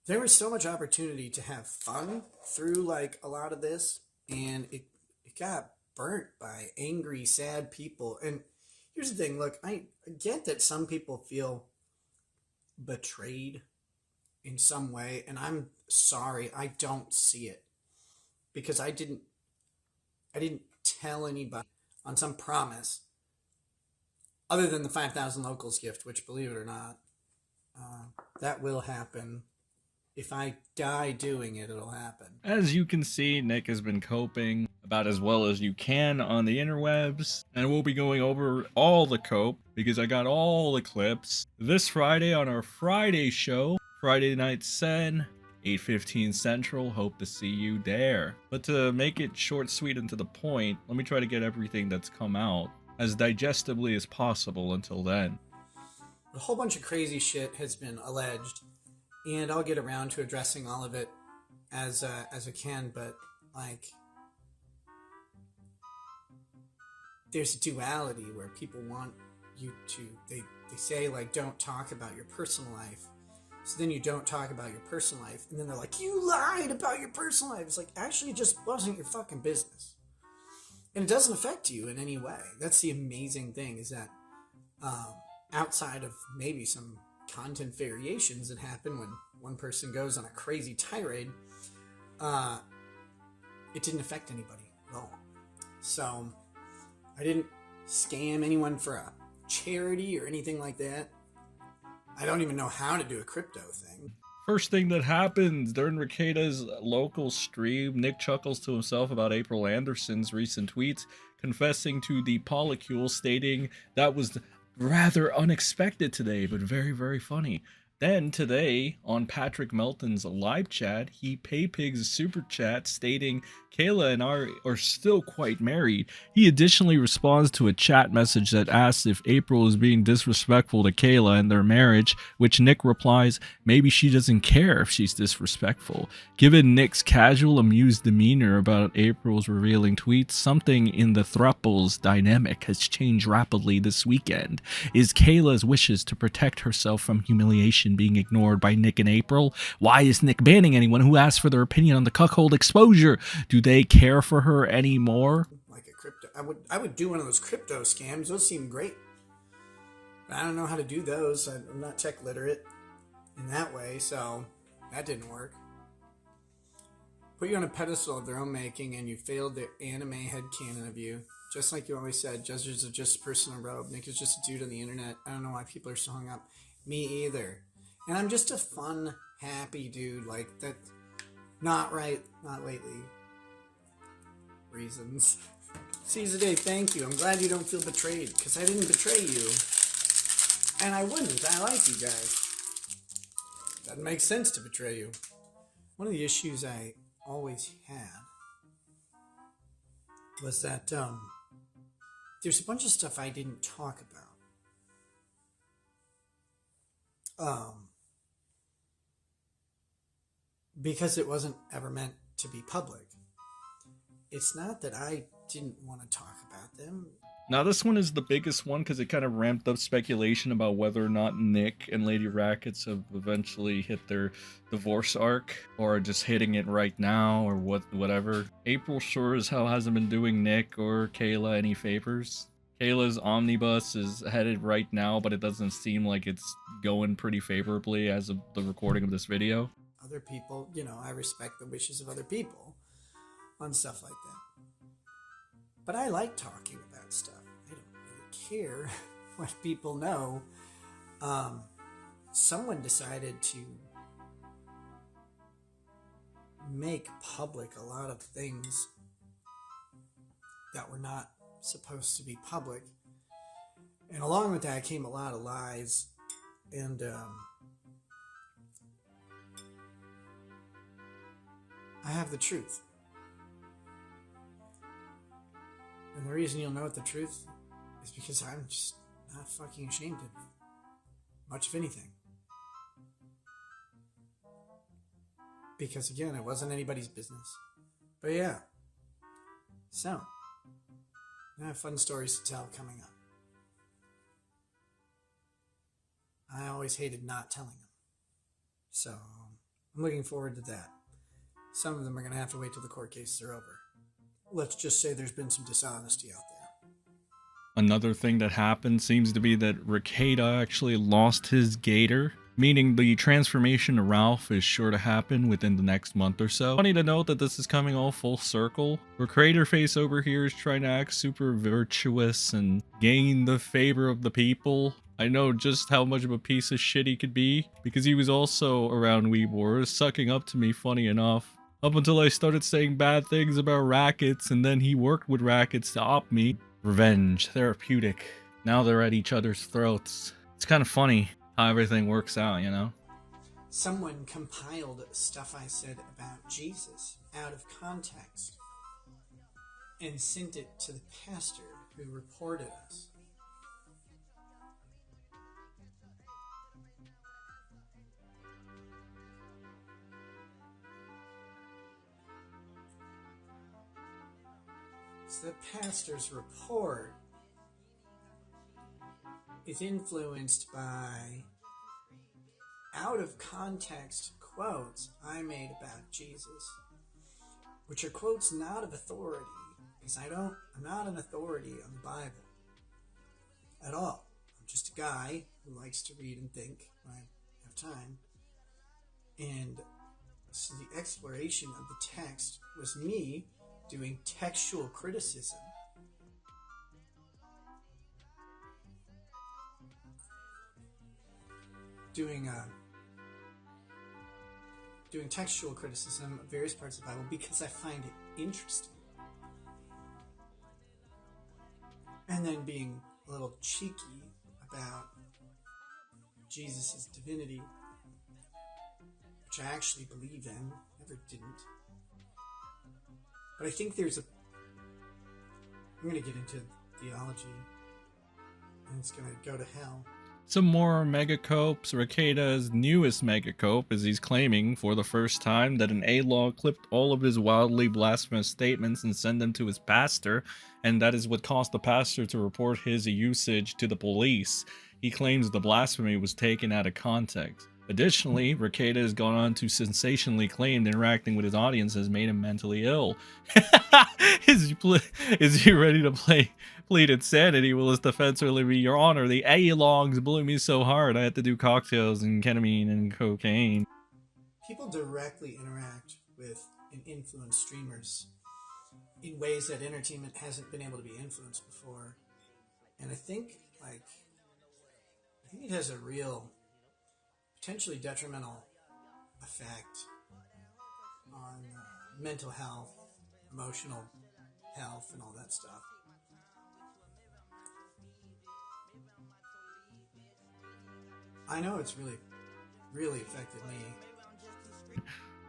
there was so much opportunity to have fun through like a lot of this, and it got burnt by angry, sad people. And here's the thing: look, I get that some people feel betrayed in some way, and I'm sorry, I don't see it because I didn't tell anybody on some promise other than the 5,000 locals gift, which, believe it or not, that will happen. If I die doing it, it'll happen. As you can see, Nick has been coping about as well as you can on the interwebs, and we'll be going over all the cope because I got all the clips this Friday on our Friday show, Friday Night Sen, 8:15 Central. Hope to see you there. But to make it short, sweet, and to the point, let me try to get everything that's come out as digestibly as possible until then. A whole bunch of crazy shit has been alleged, and I'll get around to addressing all of it as I can. But like, there's a duality where people want you to they say like don't talk about your personal life, so then you don't talk about your personal life, and then they're like, you lied about your personal life. It's like, actually, it just wasn't your fucking business, and it doesn't affect you in any way. That's the amazing thing, is that um, outside of maybe some content variations that happen when one person goes on a crazy tirade, uh, it didn't affect anybody at all. So I didn't scam anyone for a charity or anything like that. I don't even know how to do a crypto thing. First thing that happens during Rekieta's local stream, Nick chuckles to himself about April Anderson's recent tweets, confessing to the polycule, stating that was rather unexpected today, but very, very funny. Then today, on Patrick Melton's live chat, he paypigs a super chat stating Kayla and I are still quite married. He additionally responds to a chat message that asks if April is being disrespectful to Kayla and their marriage, which Nick replies, maybe she doesn't care if she's disrespectful. Given Nick's casual, amused demeanor about April's revealing tweets, something in the thruple's dynamic has changed rapidly this weekend. Is Kayla's wishes to protect herself from humiliation being ignored by Nick and April? Why is Nick banning anyone who asks for their opinion on the cuckold exposure? Do they care for her anymore? Like a crypto, I would do one of those crypto scams. Those seem great. But I don't know how to do those. I'm not tech literate in that way, so that didn't work. Put you on a pedestal of their own making, and you failed their anime headcanon of you. Just like you always said, judges are just a person in a robe. Nick is just a dude on the internet. I don't know why people are so hung up. Me either. And I'm just a fun, happy dude. Like, that. Not right. Not lately. Reasons. Caesar Day, thank you. I'm glad you don't feel betrayed, because I didn't betray you. And I wouldn't. I like you guys. Doesn't make sense to betray you. One of the issues I always had was that there's a bunch of stuff I didn't talk about because it wasn't ever meant to be public. It's not that I didn't want to talk about them. Now, this one is the biggest one because it kind of ramped up speculation about whether or not Nick and Lady Rackets have eventually hit their divorce arc or just hitting it right now or whatever. April sure as hell hasn't been doing Nick or Kayla any favors. Kayla's omnibus is headed right now, but it doesn't seem like it's going pretty favorably as of the recording of this video. Other people, I respect the wishes of other people on stuff like that. But I like talking about stuff. I don't really care what people know. Someone decided to make public a lot of things that were not supposed to be public. And along with that came a lot of lies. And I have the truth. And the reason you'll know what the truth is because I'm just not fucking ashamed of much of anything. Because again, it wasn't anybody's business. But yeah. So, I have fun stories to tell coming up. I always hated not telling them. So, I'm looking forward to that. Some of them are going to have to wait till the court cases are over. Let's just say there's been some dishonesty out there. Another thing that happened seems to be that Rekieta actually lost his gator, meaning the transformation to Ralph is sure to happen within the next month or so. Funny to note that this is coming all full circle, where Crater Face over here is trying to act super virtuous and gain the favor of the people. I know just how much of a piece of shit he could be, because he was also around Weeb Wars, sucking up to me, funny enough. Up until I started saying bad things about Rackets, and then he worked with Rackets to op me. Revenge, therapeutic. Now they're at each other's throats. It's kind of funny how everything works out, you know? Someone compiled stuff I said about Jesus out of context and sent it to the pastor who reported us. So the pastor's report is influenced by out of context quotes I made about Jesus, which are quotes not of authority, because I'm not an authority on the Bible at all. I'm just a guy who likes to read and think when I have time. And so the exploration of the text was me doing textual criticism doing textual criticism of various parts of the Bible because I find it interesting, and then being a little cheeky about Jesus' divinity, which I actually believe in, never didn't. But I think I'm going to get into theology, and it's going to go to hell. Some more megacopes. Rekieta's newest megacope is he's claiming for the first time that an A-Law clipped all of his wildly blasphemous statements and sent them to his pastor, and that is what caused the pastor to report his usage to the police. He claims the blasphemy was taken out of context. Additionally, Rekieta has gone on to sensationally claim interacting with his audience has made him mentally ill. Is he ready to plead insanity? Will his defense really be, Your Honor, the A-Longs blew me so hard I had to do cocktails and ketamine and cocaine? People directly interact with and influence streamers in ways that entertainment hasn't been able to be influenced before. And I think it has a real potentially detrimental effect on mental health, emotional health, and all that stuff. I know it's really affected me.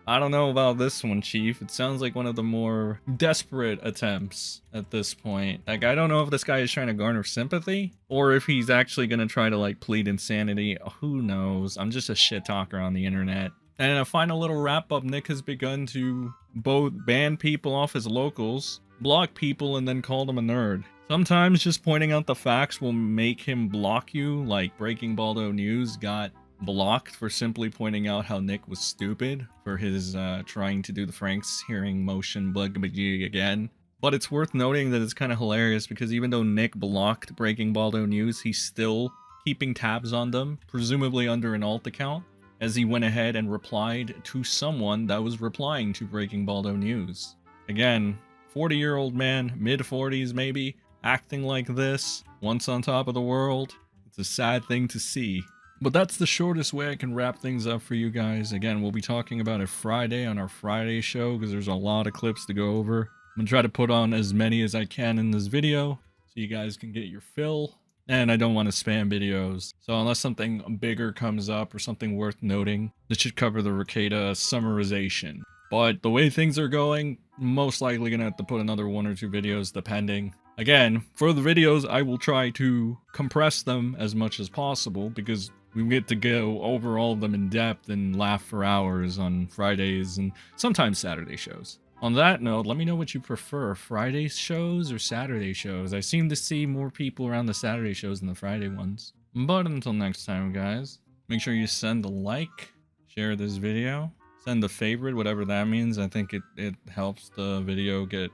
I don't know about this one, Chief. It sounds like one of the more desperate attempts at this point. Like, I don't know if this guy is trying to garner sympathy or if he's actually going to try to, like, plead insanity. Who knows? I'm just a shit talker on the internet. And in a final little wrap up, Nick has begun to both ban people off his locals, block people, and then call them a nerd. Sometimes just pointing out the facts will make him block you, like Breaking Baldo News got blocked for simply pointing out how Nick was stupid for his trying to do the Frank's hearing motion again. But it's worth noting that it's kind of hilarious because even though Nick blocked Breaking Baldo News, he's still keeping tabs on them, presumably under an alt account, as he went ahead and replied to someone that was replying to Breaking Baldo News. Again, 40-year-old man, mid-40s maybe, acting like this, once on top of the world. It's a sad thing to see. But that's the shortest way I can wrap things up for you guys. Again, we'll be talking about it Friday on our Friday show because there's a lot of clips to go over. I'm going to try to put on as many as I can in this video so you guys can get your fill. And I don't want to spam videos. So unless something bigger comes up or something worth noting, this should cover the Rekieta summarization. But the way things are going, most likely going to have to put another 1 or 2 videos depending. Again, for the videos, I will try to compress them as much as possible because we get to go over all of them in depth and laugh for hours on Fridays and sometimes Saturday shows. On that note, let me know what you prefer, Friday shows or Saturday shows. I seem to see more people around the Saturday shows than the Friday ones. But until next time, guys, make sure you send a like, share this video, send a favorite, whatever that means. I think it helps the video get,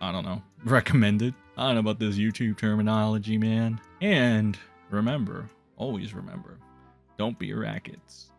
I don't know, recommended. I don't know about this YouTube terminology, man. And remember, always remember, don't be rackets.